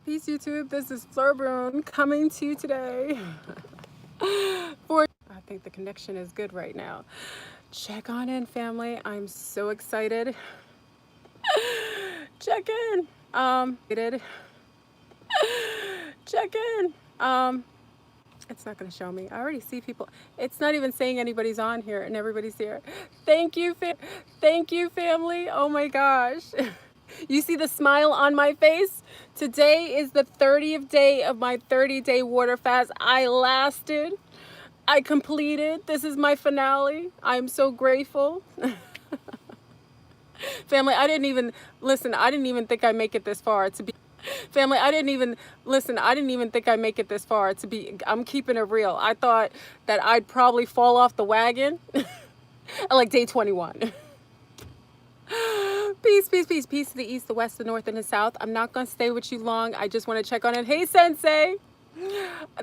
Peace YouTube, this is Flurboon coming to you today. I think the connection is good right now. Check on in, family. I'm so excited. Check in. Check in. It's not going to show me. I already see people. It's not even saying anybody's on here and everybody's here. Thank you, family. Oh my gosh. You see the smile on my face? Today is the 30th day of my 30-day water fast. I lasted. I completed. This is my finale. I'm so grateful. Family, I didn't even think I'd make it this far to be. Family, I didn't even think I'd make it this far to be. I'm keeping it real. I thought that I'd probably fall off the wagon at like day 21. Peace, peace, peace, peace to the east, the west, the north, and the south. I'm not going to stay with you long. I just want to check on it. Hey, Sensei.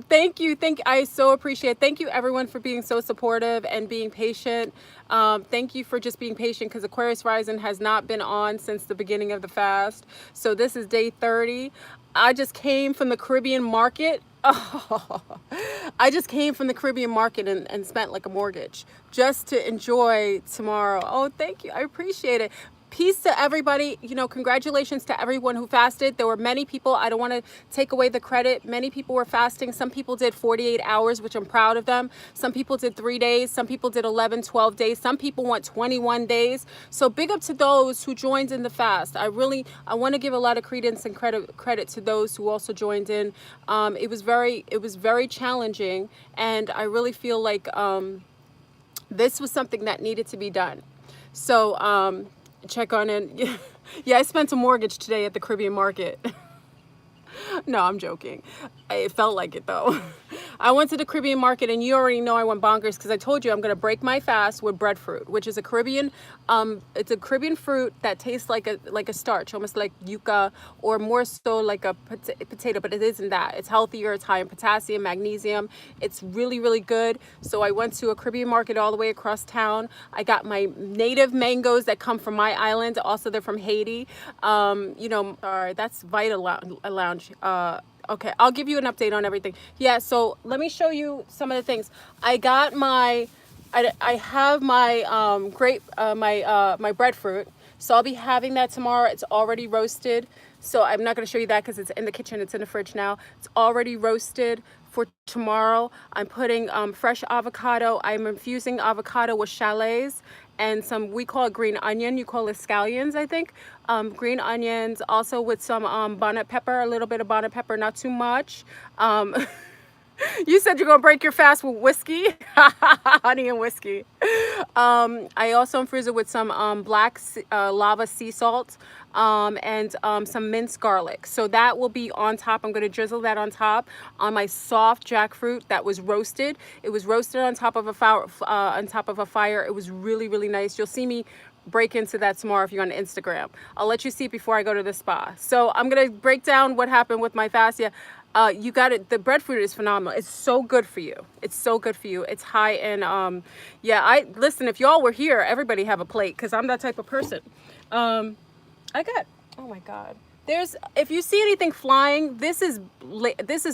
Thank you. I so appreciate it. Thank you, everyone, for being so supportive and being patient. Thank you for just being patient because Aquarius Rising has not been on since the beginning of the fast. So this is day 30. I just came from the Caribbean market. Oh, I just came from the Caribbean market and spent like a mortgage just to enjoy tomorrow. Oh, thank you. I appreciate it. Peace to everybody. You know, congratulations to everyone who fasted. There were many people. I don't want to take away the credit. Many people were fasting. Some people did 48 hours, which I'm proud of them. Some people did 3 days. Some people did 11, 12 days. Some people went 21 days. So big up to those who joined in the fast. I want to give a lot of credence and credit to those who also joined in. It was very challenging, and I really feel like this was something that needed to be done. So check on in. Yeah, I spent a mortgage today at the Caribbean market. No, I'm joking. It felt like it though. I went to the Caribbean market, and you already know I went bonkers because I told you I'm going to break my fast with breadfruit, which is a Caribbean, it's a Caribbean fruit that tastes like a starch, almost like yuca, or more so like a potato, but it isn't that. It's healthier. It's high in potassium, magnesium. It's really, really good. So I went to a Caribbean market all the way across town. I got my native mangoes that come from my island. Also, they're from Haiti. You know, that's Vita Lounge. Okay, I'll give you an update on everything. Yeah, so let me show you some of the things. I got I have my my breadfruit, so I'll be having that tomorrow. It's already roasted, so I'm not going to show you that because it's in the kitchen. It's in the fridge now. It's already roasted for tomorrow. I'm putting fresh avocado. I'm infusing avocado with shallots and some, we call it green onion, you call it scallions, I think. Green onions, also with some bonnet pepper, a little bit of bonnet pepper, not too much. You said you're gonna break your fast with whiskey, honey and whiskey. I also infuse it with some black lava sea salt and some minced garlic. So that will be on top. I'm gonna drizzle that on top on my soft jackfruit that was roasted. It was roasted on top of a fire. It was really, really nice. You'll see me break into that tomorrow if you're on Instagram. I'll let you see it before I go to the spa. So I'm gonna break down what happened with my fast. Yeah. You got it. The breadfruit is phenomenal. It's so good for you. It's so good for you. It's high in, yeah, listen, if y'all were here, everybody have a plate because I'm that type of person. Oh my God. If you see anything flying, this is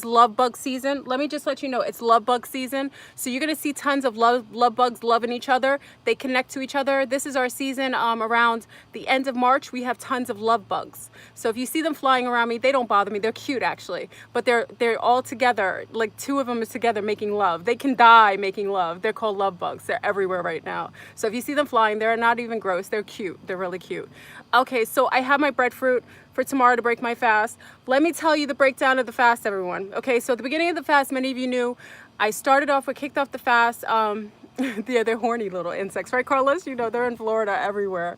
love bug season. Let me just let you know, it's love bug season. So you're gonna see tons of love bugs loving each other. They connect to each other. This is our season. Around the end of March, we have tons of love bugs. So if you see them flying around me, they don't bother me. They're cute actually, but they're all together. Like 2 of them is together making love. They can die making love. They're called love bugs. They're everywhere right now. So if you see them flying, they're not even gross. They're cute. They're really cute. Okay, so I have my breadfruit for tomorrow to break my fast. Let me tell you the breakdown of the fast, everyone. Okay, so at the beginning of the fast, many of you knew, I kicked off the fast. Yeah, they're horny little insects, right, Carlos? You know, they're in Florida everywhere.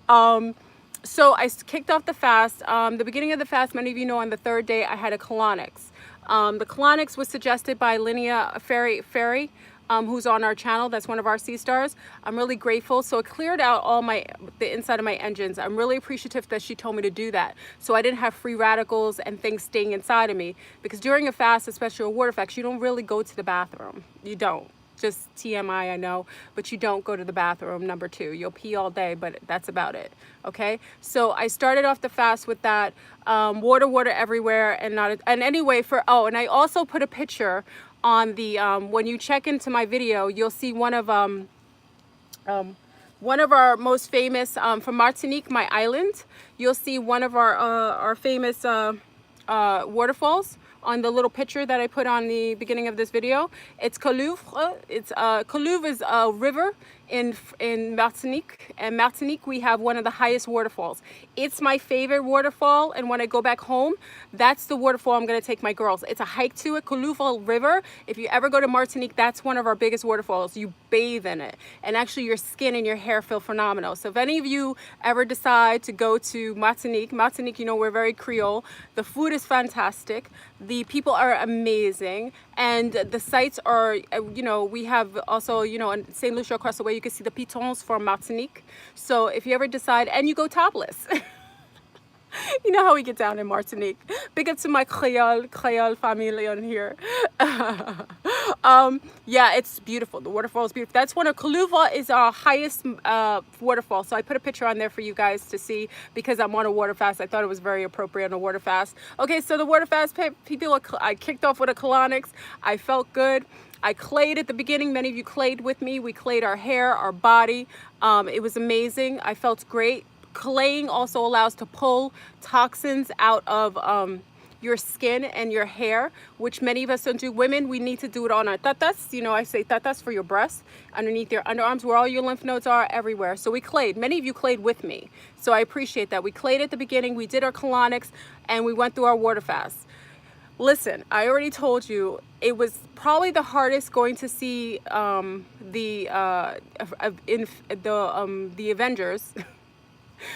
So I kicked off the fast. The beginning of the fast, many of you know, on the 3rd day, I had a colonics. The colonics was suggested by Linnea Ferry, who's on our channel. That's one of our sea stars. I'm really grateful. So it cleared out all the inside of my engines. I'm really appreciative that she told me to do that. So I didn't have free radicals and things staying inside of me. Because during a fast, especially a water fast, you don't really go to the bathroom. You don't. just TMI, I know, but you don't go to the bathroom, number 2. You'll pee all day, but that's about it, okay? So I started off the fast with that, water everywhere, and anyway, and I also put a picture on the, when you check into my video, you'll see one of our most famous, from Martinique, my island, you'll see one of our famous waterfalls on the little picture that I put on the beginning of this video. It's Couleuvre. Couleuvre is a river in Martinique. And Martinique, we have one of the highest waterfalls. It's my favorite waterfall, and when I go back home, that's the waterfall I'm gonna take my girls. It's a hike to it, Couleuvre River. If you ever go to Martinique, that's one of our biggest waterfalls. You bathe in it, and actually your skin and your hair feel phenomenal. So if any of you ever decide to go to Martinique, you know, we're very Creole. The food is fantastic. The people are amazing, and the sites are, you know, we have also, you know, in St. Lucia across the way, you can see the pitons from Martinique. So if you ever decide, and you go topless. You know how we get down in Martinique. Big up to my Creole family on here. Yeah, it's beautiful. The waterfall is beautiful. That's one of Couleuvre is our highest waterfall. So I put a picture on there for you guys to see because I'm on a water fast. I thought it was very appropriate on a water fast. Okay, so the water fast, people, I kicked off with a colonics. I felt good. I clayed at the beginning. Many of you clayed with me. We clayed our hair, our body. It was amazing. I felt great. Claying also allows to pull toxins out of your skin and your hair, which many of us don't do. Women, we need to do it on our tatas. You know, I say tatas for your breasts, underneath your underarms, where all your lymph nodes are, everywhere. So we clayed. Many of you clayed with me. So I appreciate that. We clayed at the beginning. We did our colonics, and we went through our water fast. Listen, I already told you, it was probably the hardest going to see the Avengers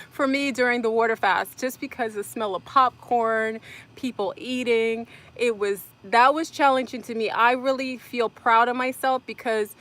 for me during the water fast, just because the smell of popcorn, people eating, that was challenging to me. I really feel proud of myself because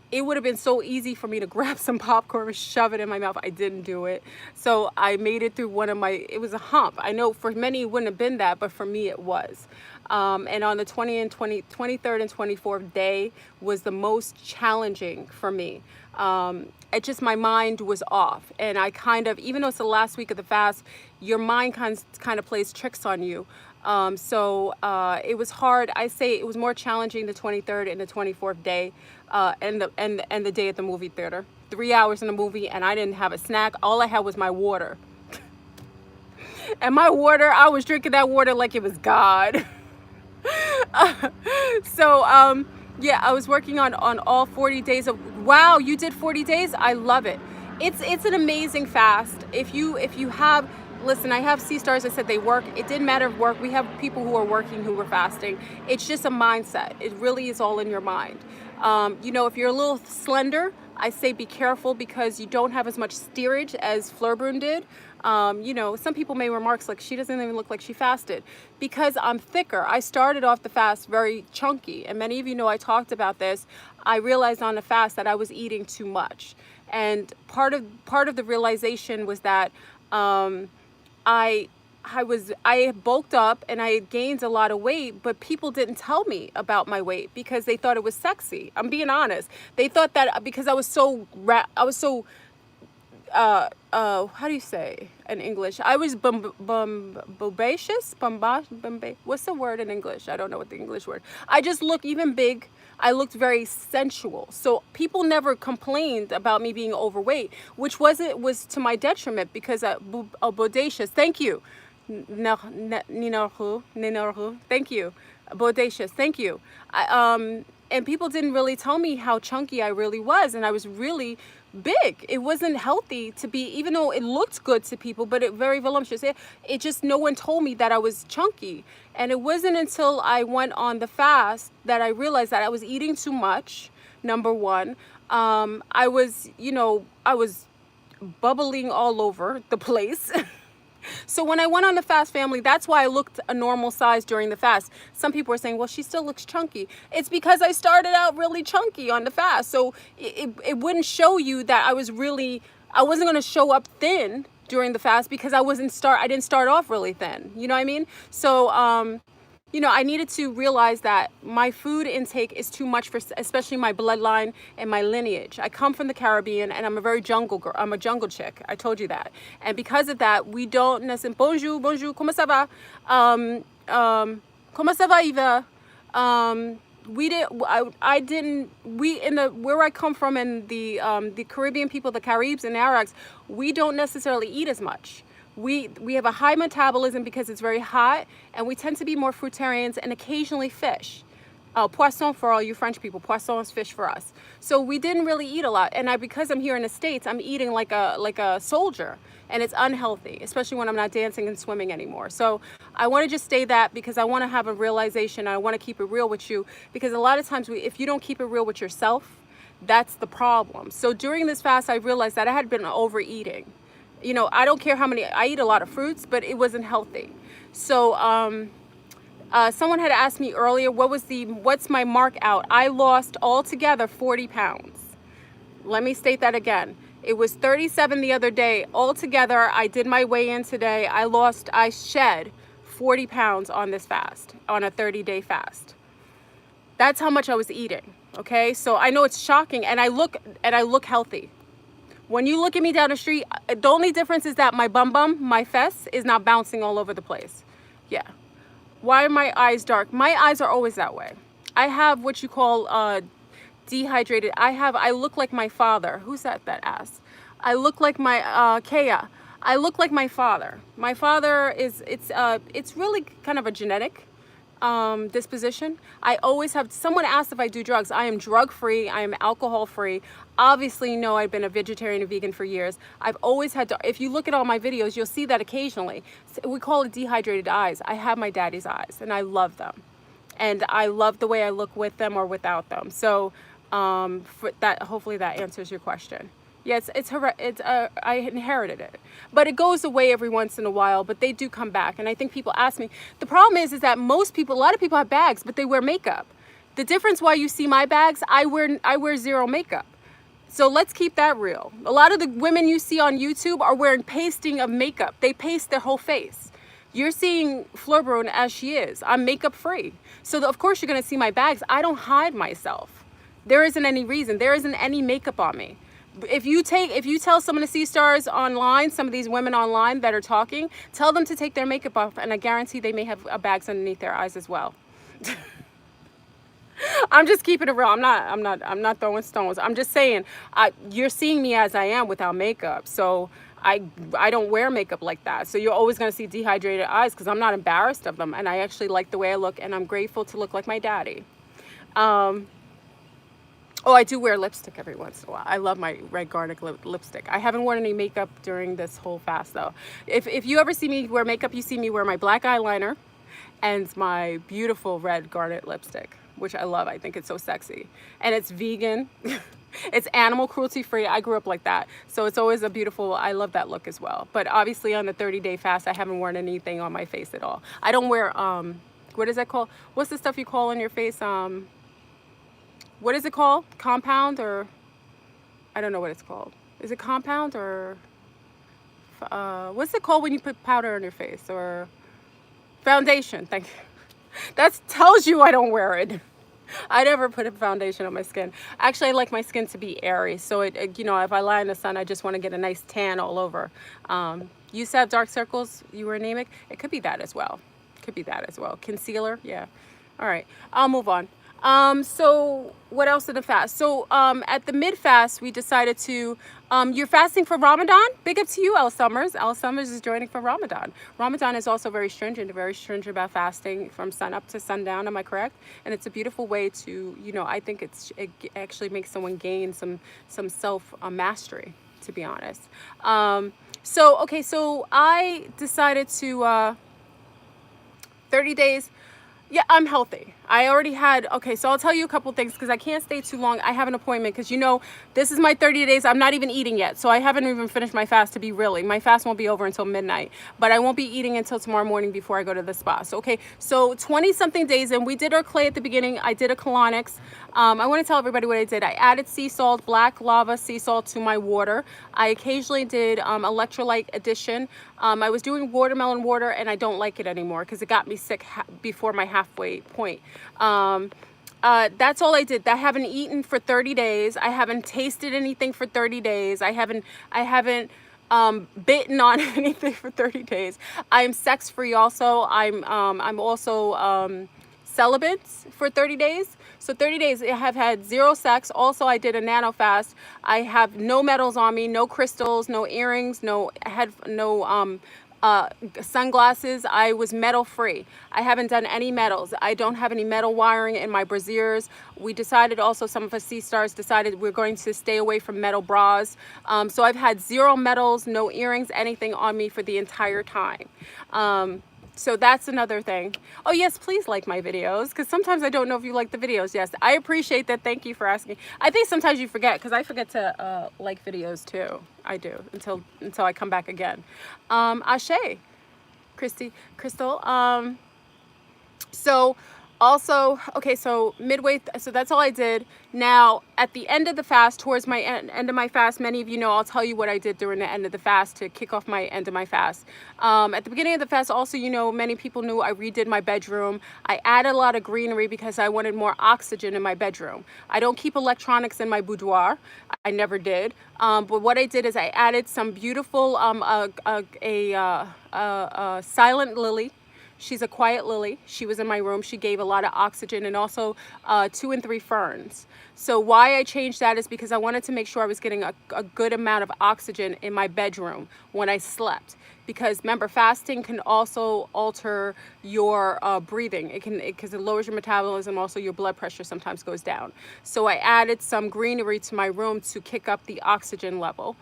it would have been so easy for me to grab some popcorn and shove it in my mouth. I didn't do it. So I made it through it was a hump. I know for many it wouldn't have been that, but for me it was. And on the 23rd and 24th day was the most challenging for me. My mind was off, and I kind of, even though it's the last week of the fast, your mind kind of plays tricks on you. It was hard. I say it was more challenging the 23rd and the 24th day, and the day at the movie theater. 3 hours in the movie, and I didn't have a snack. All I had was my water. And my water, I was drinking that water like it was God. Yeah, I was working on all 40 days of, wow, you did 40 days? I love it. It's an amazing fast. If you have, listen, I have sea stars that said they work. It didn't matter if work. We have people who are working who were fasting. It's just a mindset. It really is all in your mind. You know, if you're a little slender, I say be careful because you don't have as much steerage as Fleur-Brune did. You know, some people made remarks like she doesn't even look like she fasted because I'm thicker. I started off the fast very chunky, and many of you know I talked about this. I realized on the fast that I was eating too much, and part of the realization was that I had bulked up and I had gained a lot of weight, but people didn't tell me about my weight because they thought it was sexy. I'm being honest. They thought that because I was so how do you say in English? I was bombacious. What's the word in English? I don't know what the English word. I just look even big. I looked very sensual. So people never complained about me being overweight, which was to my detriment because bodacious. Thank you. Thank you. Bodacious. Thank you. And people didn't really tell me how chunky I really was, and I was really big. It wasn't healthy to be, even though it looked good to people, but it very voluptuous. It just, no one told me that I was chunky. And it wasn't until I went on the fast that I realized that I was eating too much, number one. I was bubbling all over the place. So when I went on the fast, family, that's why I looked a normal size during the fast. Some people were saying, well, she still looks chunky. It's because I started out really chunky on the fast. So it wouldn't show you that I wasn't going to show up thin during the fast because I didn't start off really thin. You know what I mean? So you know, I needed to realize that my food intake is too much for especially my bloodline and my lineage. I come from the Caribbean and I'm a very jungle girl. I'm a jungle chick. I told you that. And because of that, we don't necessarily, bonjour, bonjour, comment ça va? Comment ça va, Eva? We didn't, I didn't, we, in the, where I come from in the Caribbean people, the Caribs and Arabs, we don't necessarily eat as much. We have a high metabolism because it's very hot, and we tend to be more fruitarians and occasionally fish. Poisson for all you French people. Poisson is fish for us. So we didn't really eat a lot. And because I'm here in the States, I'm eating like a soldier, and it's unhealthy, especially when I'm not dancing and swimming anymore. So I want to just say that because I want to have a realization. I want to keep it real with you, because a lot of times if you don't keep it real with yourself, that's the problem. So during this fast, I realized that I had been overeating. You know, I don't care how many, I eat a lot of fruits, but it wasn't healthy. So someone had asked me earlier, what's my mark out? I lost altogether 40 pounds. Let me state that again. It was 37 the other day. Altogether, I did my weigh-in today. I shed 40 pounds on this fast, on a 30-day fast. That's how much I was eating, okay? So I know it's shocking, and I look healthy. When you look at me down the street, the only difference is that my my fess, is not bouncing all over the place. Yeah. Why are my eyes dark? My eyes are always that way. I have what you call dehydrated. I look like my father. Who's that asked? I look like my, Kea. I look like my father. My father it's really kind of a genetic disposition. I always have, someone asked if I do drugs. I am drug free. I am alcohol free. Obviously, no, I've been a vegetarian and vegan for years. I've always had to, if you look at all my videos, you'll see that occasionally. We call it dehydrated eyes. I have my daddy's eyes and I love them. And I love the way I look with them or without them. So for that, hopefully that answers your question. Yes, I inherited it, but it goes away every once in a while, but they do come back. And I think people ask me, the problem is that a lot of people have bags, but they wear makeup. The difference why you see my bags, I wear zero makeup. So let's keep that real. A lot of the women you see on YouTube are wearing pasting of makeup. They paste their whole face. You're seeing Fleur Brune as she is. I'm makeup free. So of course you're gonna see my bags. I don't hide myself. There isn't any reason. There isn't any makeup on me. If you tell some of the C-stars online, some of these women online that are talking, tell them to take their makeup off, and I guarantee they may have bags underneath their eyes as well. I'm just keeping it real. I'm not throwing stones. I'm just saying, you're seeing me as I am without makeup. So I don't wear makeup like that. So you're always going to see dehydrated eyes because I'm not embarrassed of them, and I actually like the way I look, and I'm grateful to look like my daddy. Oh, I do wear lipstick every once in a while. I love my red garlic lipstick. I haven't worn any makeup during this whole fast though. If you ever see me wear makeup, you see me wear my black eyeliner and my beautiful red garnet lipstick, which I love. I think it's so sexy. And it's vegan. It's animal cruelty free. I grew up like that. So it's always a beautiful, I love that look as well. But obviously on the 30-day fast, I haven't worn anything on my face at all. I don't wear, what is that called? What's the stuff you call on your face? What is it called? Compound, or I don't know what it's called. Is it compound, or what's it called when you put powder on your face, or foundation? Thank you. That tells you I don't wear it. I never put a foundation on my skin. Actually, I like my skin to be airy, so you know, if I lie in the sun, I just want to get a nice tan all over. You used to have dark circles. You were anemic. It could be that as well. Could be that as well. Concealer, yeah. All right, I'll move on. So what else in the fast? So at the mid fast, we decided to, you're fasting for Ramadan. Big up to you, Elle Summers. Elle Summers is joining for Ramadan. Ramadan is also very stringent about fasting from sun up to sundown. Am I correct? And it's a beautiful way to, you know, I think it actually makes someone gain some self mastery, to be honest. Okay, so I decided to 30 days. Yeah, I'm healthy. I already had, okay, so I'll tell you a couple things because I can't stay too long. I have an appointment because, you know, this is my 30 days. I'm not even eating yet. So I haven't even finished my fast, to be really. My fast won't be over until midnight, but I won't be eating until tomorrow morning before I go to the spa. So, okay, so 20 something days in, we did our clay at the beginning. I did a colonics. I want to tell everybody what I did. I added sea salt, black lava sea salt to my water. I occasionally did electrolyte addition. I was doing watermelon water, and I don't like it anymore because it got me sick before my halfway point. That's all I did. I haven't eaten for 30 days. I haven't tasted anything for 30 days. I haven't bitten on anything for 30 days. I'm sex free also. I'm also celibate for 30 days. So 30 days I have had zero sex. Also, I did a nano fast. I have no metals on me, no crystals, no earrings, no sunglasses. I was metal free. I haven't done any metals. I don't have any metal wiring in my brasiers. We decided also, some of us sea stars decided we're going to stay away from metal bras. So I've had zero metals, no earrings, anything on me for the entire time. So that's another thing. Oh yes, please like my videos, because sometimes I don't know if you like the videos. Yes, I appreciate that. Thank you for asking. I think sometimes you forget, because I forget to like videos too. I do until I come back again. Ashe, Crystal. So also, okay, so midway, so that's all I did. Now, at the end of the fast, towards my end of my fast, many of you know, I'll tell you what I did during the end of the fast to kick off my end of my fast. At the beginning of the fast, also, you know, many people knew I redid my bedroom. I added a lot of greenery because I wanted more oxygen in my bedroom. I don't keep electronics in my boudoir. I never did. But what I did is I added some beautiful, silent lily. She's a quiet lily. She was in my room. She gave a lot of oxygen, and also 2 and 3 ferns. So why I changed that is because I wanted to make sure I was getting a good amount of oxygen in my bedroom when I slept. Because remember, fasting can also alter your breathing. Because it lowers your metabolism. Also, your blood pressure sometimes goes down. So I added some greenery to my room to kick up the oxygen level.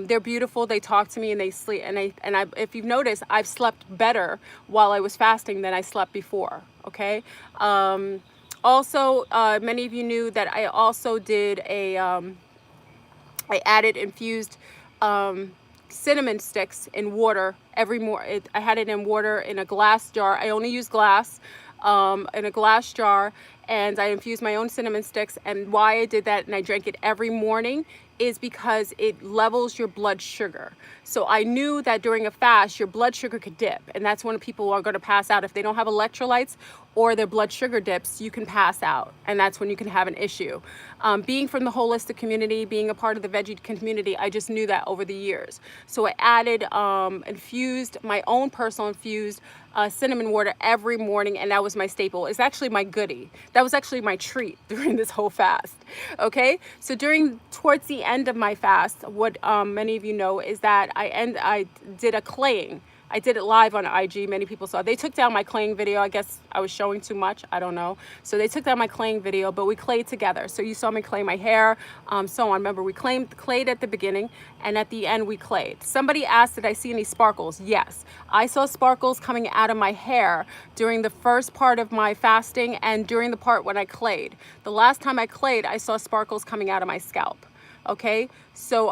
They're beautiful. They talk to me and they sleep. And if you've noticed, I've slept better while I was fasting than I slept before. Okay. Also, many of you knew that I also did I added infused cinnamon sticks in water every morning. I had it in water in a glass jar. I only use glass, in a glass jar, and I infused my own cinnamon sticks. And why I did that and I drank it every morning is because it levels your blood sugar. So I knew that during a fast, your blood sugar could dip, and that's when people are going to pass out. If they don't have electrolytes or their blood sugar dips, you can pass out, and that's when you can have an issue. Being from the holistic community, being a part of the veggie community, I just knew that over the years. So I added infused, my own personal infused cinnamon water every morning, and that was my staple. It's actually my goodie. That was actually my treat during this whole fast. Okay, so towards the end of my fast, what many of you know is that I did a claying. I did it live on IG. Many people saw. They took down my claying video. I guess I was showing too much. I don't know. So they took down my claying video, but we clayed together. So you saw me clay my hair, so on. Remember, we clayed at the beginning, and at the end we clayed. Somebody asked, did I see any sparkles? Yes, I saw sparkles coming out of my hair during the first part of my fasting and during the part when I clayed. The last time I clayed, I saw sparkles coming out of my scalp. Okay, so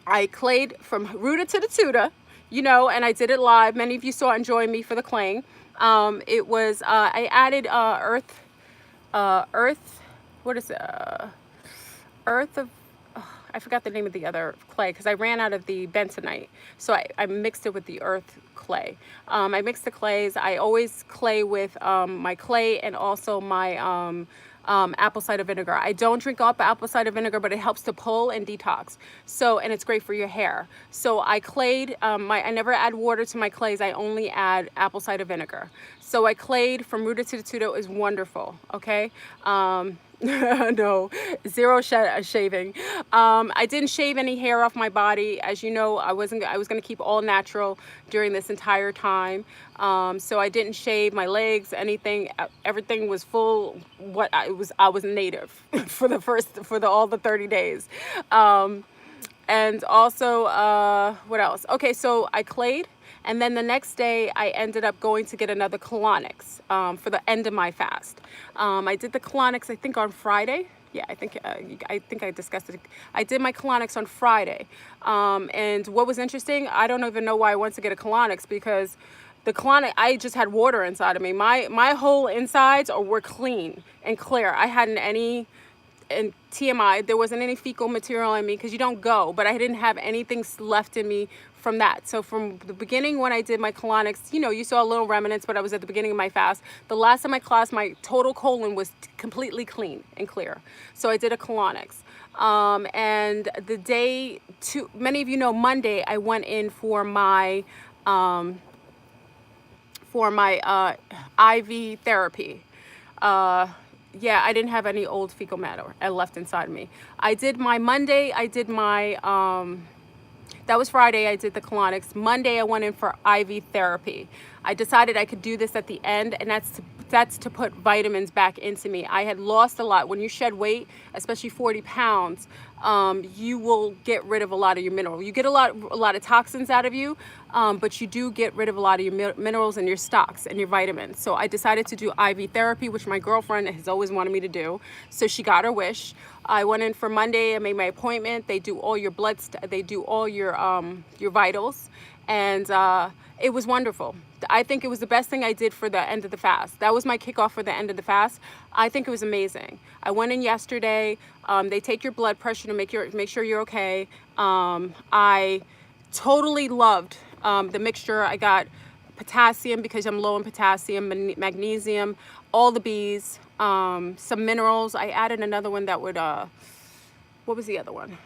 I clayed from rooter to the tutor, you know, and I did it live. Many of you saw and joined me for the claying. It was, I added what is it? I forgot the name of the other clay because I ran out of the bentonite. So I mixed it with the earth clay. I mixed the clays. I always clay with my clay and also my apple cider vinegar. I don't drink up apple cider vinegar, but it helps to pull and detox. So, and it's great for your hair. So I clayed, I never add water to my clays. I only add apple cider vinegar. So I clayed from rooter to the tutor. It was wonderful. Okay. No, zero shaving. I didn't shave any hair off my body. As you know, I was going to keep all natural during this entire time. So I didn't shave my legs, anything. Everything was full. I was native for all the 30 days. And also, what else? Okay, so I clayed. And then the next day, I ended up going to get another colonics for the end of my fast. I did the colonics, I think, on Friday. Yeah, I think I discussed it. I did my colonics on Friday. And what was interesting, I don't even know why I went to get a colonics, because the colonic, I just had water inside of me. My whole insides were clean and clear. I hadn't any, and TMI, there wasn't any fecal material in me because you don't go, but I didn't have anything left in me from that. So from the beginning when I did my colonics, you know, you saw little remnants, but I was at the beginning of my fast. The last of my class, my total colon was completely clean and clear. So I did a colonics. And the day to, many of you know, Monday, I went in for my IV therapy. Yeah, I didn't have any old fecal matter left inside me. I did my Monday, I did my, that was Friday, I did the colonics. Monday, I went in for IV therapy. I decided I could do this at the end, and that's to put vitamins back into me. I had lost a lot. When you shed weight, especially 40 pounds, you will get rid of a lot of your minerals. You get a lot of toxins out of you, but you do get rid of a lot of your minerals and your stocks and your vitamins. So I decided to do IV therapy, which my girlfriend has always wanted me to do. So she got her wish. I went in for Monday. I made my appointment. They do all your they do all your vitals, and it was wonderful. I think it was the best thing I did for the end of the fast. That was my kickoff for the end of the fast. I think it was amazing. I went in yesterday. They take your blood pressure to make sure you're okay. I totally loved the mixture. I got potassium because I'm low in potassium, magnesium, all the B's, some minerals. I added another one that would, what was the other one?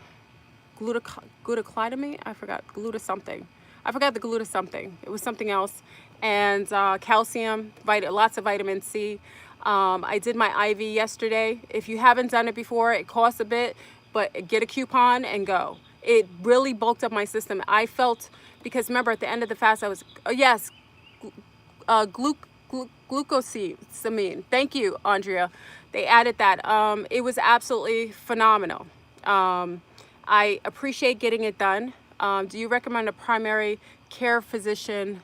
Glutathione? I forgot, something. I forgot the gluta something. It was something else. And calcium, lots of vitamin C. I did my IV yesterday. If you haven't done it before, it costs a bit, but get a coupon and go. It really bulked up my system. I felt, because remember at the end of the fast, I was, glucosamine. Thank you, Andrea. They added that. It was absolutely phenomenal. I appreciate getting it done. Do you recommend a primary care physician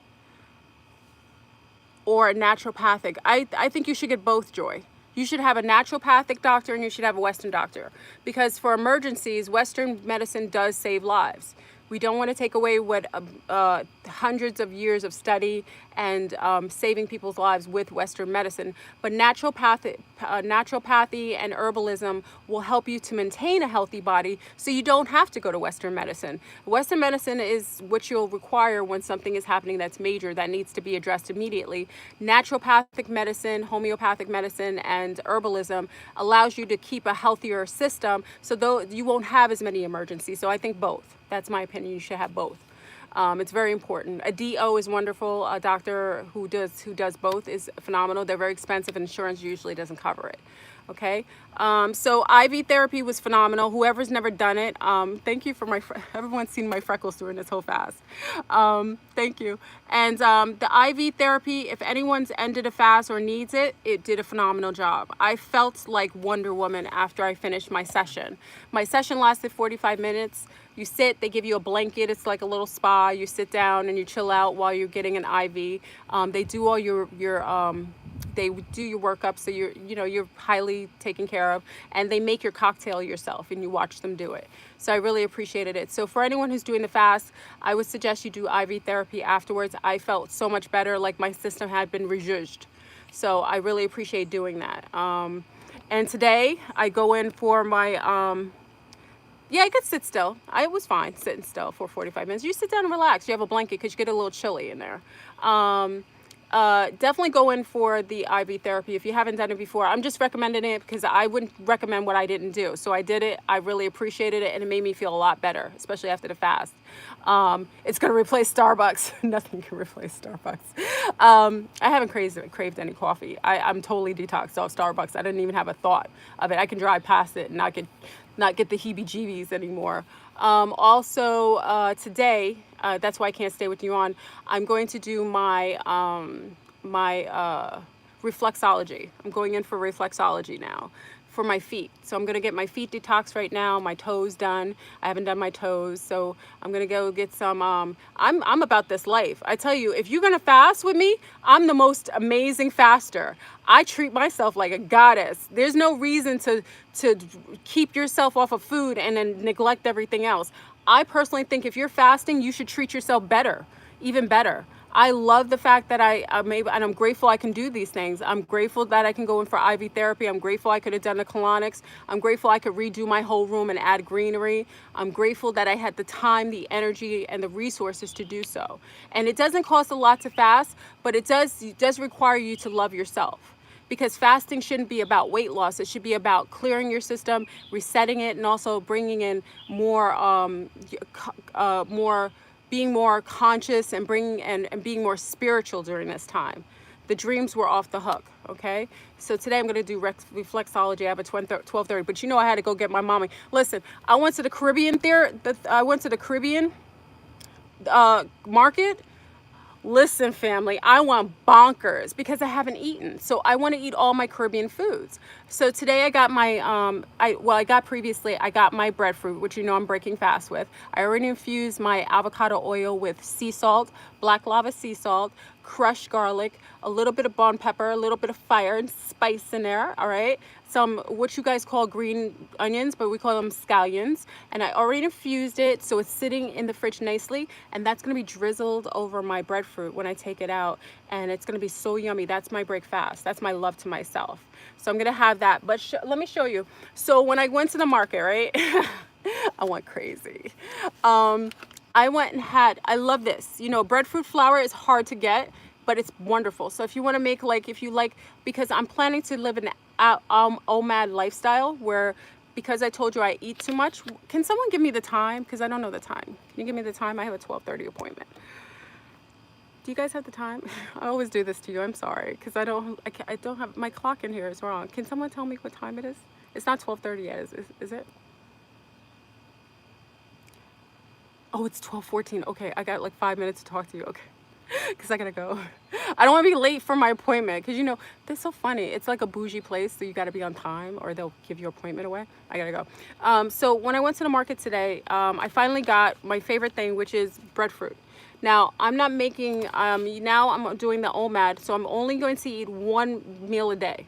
or a naturopathic? I think you should get both, Joy. You should have a naturopathic doctor and you should have a Western doctor, because for emergencies, Western medicine does save lives. We don't want to take away what hundreds of years of study and saving people's lives with Western medicine. But naturopathy and herbalism will help you to maintain a healthy body, so you don't have to go to Western medicine. Western medicine is what you'll require when something is happening that's major, that needs to be addressed immediately. Naturopathic medicine, homeopathic medicine, and herbalism allows you to keep a healthier system, so though you won't have as many emergencies. So I think both. That's my opinion. You should have both. It's very important. A DO is wonderful. A doctor who does both is phenomenal. They're very expensive, and insurance usually doesn't cover it. Okay. So IV therapy was phenomenal. Whoever's never done it, thank you for everyone's seen my freckles during this whole fast. Thank you. And the IV therapy, if anyone's ended a fast or needs it, it did a phenomenal job. I felt like Wonder Woman after I finished my session. My session lasted 45 minutes. You sit, they give you a blanket. It's like a little spa. You sit down and you chill out while you're getting an IV. They do all they do your workup, so you're highly taken care of, and they make your cocktail yourself and you watch them do it. So I really appreciated it. So for anyone who's doing the fast, I would suggest you do IV therapy afterwards. I felt so much better, like my system had been rejuged. So I really appreciate doing that. And today I go in for my yeah, I could sit still. I was fine sitting still for 45 minutes. You sit down and relax. You have a blanket because you get a little chilly in there. Definitely go in for the IV therapy if you haven't done it before. I'm just recommending it because I wouldn't recommend what I didn't do. So I did it. I really appreciated it, and it made me feel a lot better, especially after the fast. It's going to replace Starbucks. Nothing can replace Starbucks. I haven't craved any coffee. I'm totally detoxed off Starbucks. I didn't even have a thought of it. I can drive past it and not get the heebie-jeebies anymore. Also, today, that's why I can't stay with you on, I'm going to do my reflexology. I'm going in for reflexology now for my feet. So I'm going to get my feet detoxed right now, my toes done. I haven't done my toes, so I'm going to go get some, I'm about this life. I tell you, if you're going to fast with me, I'm the most amazing faster. I treat myself like a goddess. There's no reason to keep yourself off of food and then neglect everything else. I personally think if you're fasting, you should treat yourself better, even better. I love the fact that I'm able, and I'm grateful I can do these things. I'm grateful that I can go in for IV therapy. I'm grateful I could have done the colonics. I'm grateful I could redo my whole room and add greenery. I'm grateful that I had the time, the energy, and the resources to do so. And it doesn't cost a lot to fast, but it does require you to love yourself. Because fasting shouldn't be about weight loss. It should be about clearing your system, resetting it, and also bringing in more, being more conscious and bringing and being more spiritual during this time. The dreams were off the hook. Okay, so today I'm going to do reflexology. I have a 12:30, but you know I had to go get my mommy. Listen, I went to the Caribbean market. Listen, family, I want bonkers because I haven't eaten. So I want to eat all my Caribbean foods. So today I got my, I got my breadfruit, which you know I'm breaking fast with. I already infused my avocado oil with sea salt, black lava sea salt, crushed garlic, a little bit of bon pepper, a little bit of fire and spice in there, all right? Some, what you guys call green onions, but we call them scallions. And I already infused it, so it's sitting in the fridge nicely, and that's gonna be drizzled over my breadfruit when I take it out, and it's gonna be so yummy. That's my break fast. That's my love to myself. So I'm gonna have that, but let me show you. So when I went to the market, right? I went crazy. I went and I love this. You know, breadfruit flour is hard to get, but it's wonderful. So if you want to make, like, if you like, because I'm planning to live an OMAD lifestyle where, because I told you I eat too much. Can someone give me the time? Because I don't know the time. Can you give me the time? I have a 12:30 appointment. Do you guys have the time? I always do this to you. I'm sorry, because I don't have, my clock in here is wrong. Can someone tell me what time it is? It's not 12:30 yet, is it? Oh, it's 12:14. Okay, I got like 5 minutes to talk to you. Okay, because I gotta go. I don't want to be late for my appointment, because you know they're so funny. It's like a bougie place, so you got to be on time or they'll give your appointment away. I gotta go. So when I went to the market today, I finally got my favorite thing, which is breadfruit. Now I'm not making. Now I'm doing the OMAD, so I'm only going to eat one meal a day.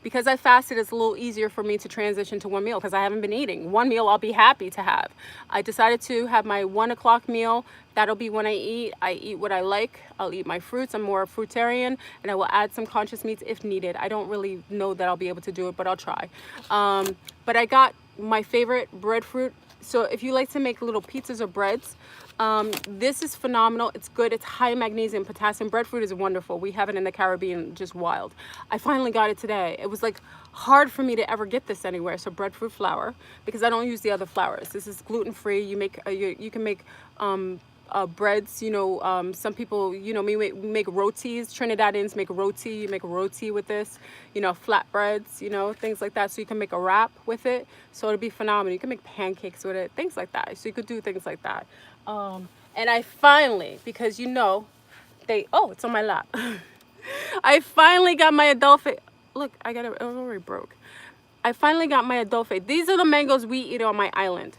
Because I fasted, it's a little easier for me to transition to one meal because I haven't been eating. One meal I'll be happy to have. I decided to have my 1 o'clock meal. That'll be when I eat. I eat what I like. I'll eat my fruits. I'm more a fruitarian, and I will add some conscious meats if needed. I don't really know that I'll be able to do it, but I'll try. But I got my favorite breadfruit. So if you like to make little pizzas or breads, this is phenomenal. It's good. It's high in magnesium, potassium. Breadfruit is wonderful. We have it in the Caribbean, just wild. I finally got it today. It was like hard for me to ever get this anywhere. So breadfruit flour, because I don't use the other flours. This is gluten-free. You make you can make breads. You know, some people, you know, make rotis. Trinidadians make roti. You make a roti with this. You know, flatbreads. You know, things like that. So you can make a wrap with it. So it'll be phenomenal. You can make pancakes with it. Things like that. So you could do things like that. And I finally, because you know, oh, it's on my lap. I finally got my Adelphi. Look, it already broke. I finally got my Adelphi. These are the mangoes we eat on my island.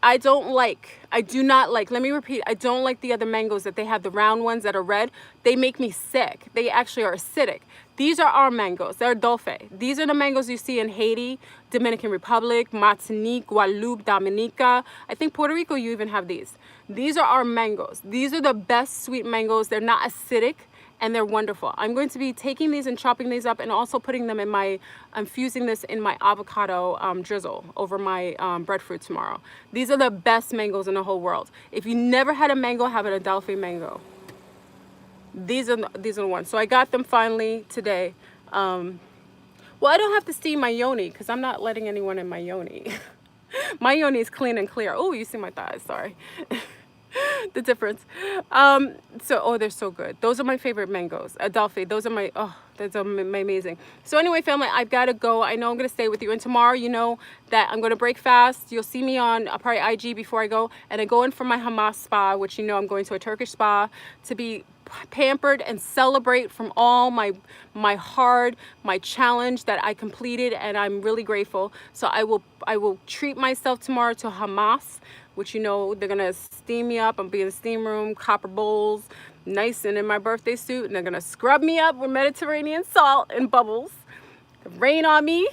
I do not like, let me repeat, I don't like the other mangoes that they have, the round ones that are red. They make me sick. They actually are acidic. These are our mangoes. They're Dolphe. These are the mangoes you see in Haiti, Dominican Republic, Martinique, Guadeloupe, Dominica. I think Puerto Rico, you even have these. These are our mangoes. These are the best sweet mangoes. They're not acidic, and they're wonderful. I'm going to be taking these and chopping these up and also putting them in I'm fusing this in my avocado drizzle over my breadfruit tomorrow. These are the best mangoes in the whole world. If you never had a mango, have an Adelphi mango. These are the ones. So I got them finally today. Well, I don't have to steam my yoni because I'm not letting anyone in my yoni. My yoni is clean and clear. Oh, you see my thighs, sorry. The difference. Oh, they're so good. Those are my favorite mangoes. Adelphi, those are that's amazing. So anyway, family, I've got to go. I know I'm going to stay with you. And tomorrow, you know that I'm going to break fast. You'll see me on probably IG before I go. And I go in for my Hamas spa, which you know I'm going to a Turkish spa to be pampered and celebrate from all my challenge that I completed, and I'm really grateful. So I will treat myself tomorrow to Hamas, which you know they're gonna steam me up. I'm be in the steam room, copper bowls, nice and in my birthday suit, and they're gonna scrub me up with Mediterranean salt and bubbles, rain on me,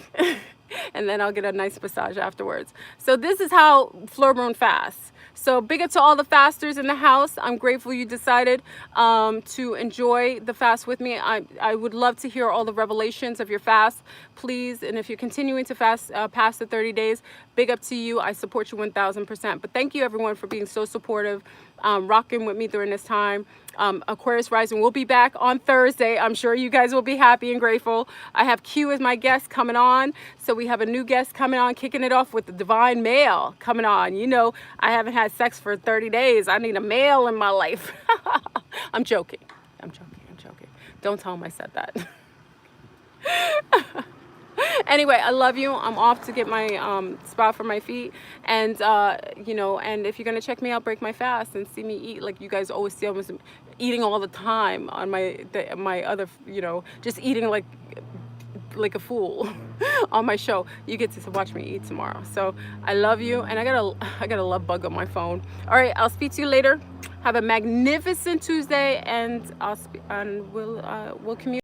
and then I'll get a nice massage afterwards. So this is how Fleur Brune fasts. So big up to all the fasters in the house. I'm grateful you decided to enjoy the fast with me. I would love to hear all the revelations of your fast, please. And if you're continuing to fast past the 30 days, big up to you. I support you 1000%. But thank you everyone for being so supportive, rocking with me during this time. Aquarius Rising will be back on Thursday. I'm sure you guys will be happy and grateful. I have Q as my guest coming on. So we have a new guest coming on, kicking it off with the divine male coming on. You know, I haven't had sex for 30 days. I need a male in my life. I'm joking. I'm joking. I'm joking. Don't tell him I said that. Anyway, I love you. I'm off to get my spot for my feet, and you know, and if you're gonna check me out, break my fast and see me eat like you guys always see, I was eating all the time on my other, you know, just eating like a fool on my show. You get to watch me eat tomorrow. So I love you, and I got a love bug on my phone. All right, I'll speak to you later. Have a magnificent Tuesday, and we'll communicate.